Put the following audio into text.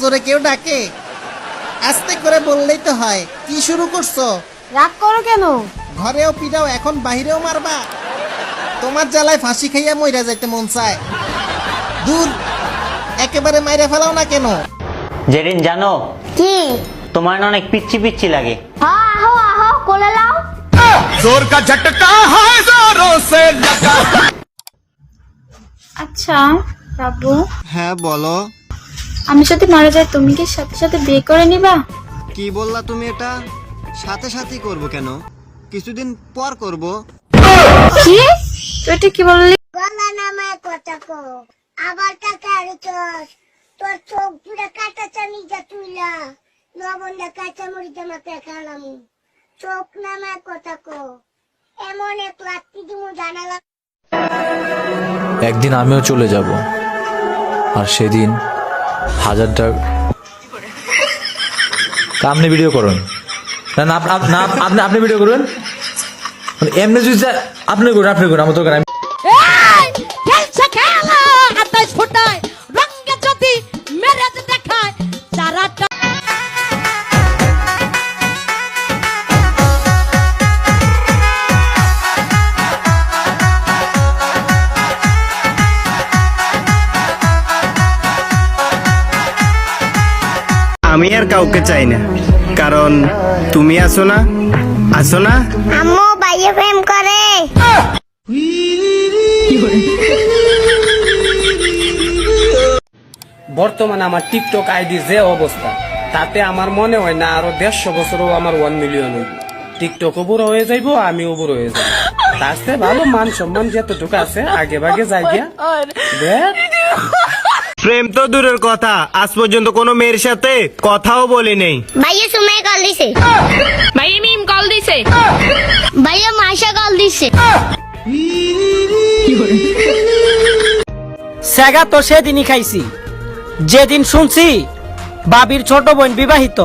জোরে কেউ ডাকে? আস্তে করে বললেই তো হয়। কি শুরু করছো? রাগ করো কেন? ঘরেও পিটাও, এখন বাহিরেও মারবা? তোমার জ্বালায় ফাঁসি খাইয়া মইরা যাইতে মন চায়। দূর, একেবারে মাইরা ফেলাও না কেন? জেরিন জানো, কি? তোমার না অনেক পিচ্ছি পিচ্ছি লাগে। হ্যাঁ, আহো আহো কোলে লাও। जोर का झटका है जोरों से लगा। আচ্ছা বাবু, হ্যাঁ বলো। আমি যদি মারা যাই তুমি কি সাথে সাথে বিয়ে করে নিবা? কি বললা তুমি? এটা সাথে সাথেই করব কেন? কিছুদিন পর করব। কি? তুই এটা কি বললি? গলা নামায় কথা কো, আবার টাকা আড়ছস। তোর চোখ পুরা কাটা চানি যা তুইলা, লবণটা কাঁচা মরিচা মাথায় খালামু। চোখ নামায় কথা কো, এমন এক লাত্তি দিমু জানালা। একদিন আমিও চলে যাব, আর সেদিন 1000 টাকা। আপনি ভিডিও করুন না, না আপনি ভিডিও করুন। এমনি যদি আপনি করুন, আমার তো করেন। খেলছে খেলা আতাশ ফোটায় রঙে যদি মেরেজ দেখায় সারাটা। আমি আর কাউকে চাই না, কারণ তুমি আছো না, আছো না। আম্মু বাইয়ে প্রেম করে। বর্তমানে আমার টিকটক আইডি যে অবস্থা, তাতে আমার মনে হয় না আরো 150 বছরও আমার 1 মিলিয়ন হইব। টিকটকও বুড়ো হয়ে যাইব, আমিও বুড়ো হয়ে যাবো। তার চেয়ে ভালো মান সম্মান যতটুকু আছে আগে ভাগে যাই গিয়া। প্রেম তো দূরের কথা, আজ পর্যন্ত কোনো মেয়ের সাথে কথাও বলি নেই। ভাইয়া সুমাই কল দিছে, ভাই মিম কল দিছে, ভাইয়া মাইশা কল দিছে। স্যাগা তো সেদিনই খাইছি যেদিন শুনছি বাবির ছোট বোন বিবাহিত।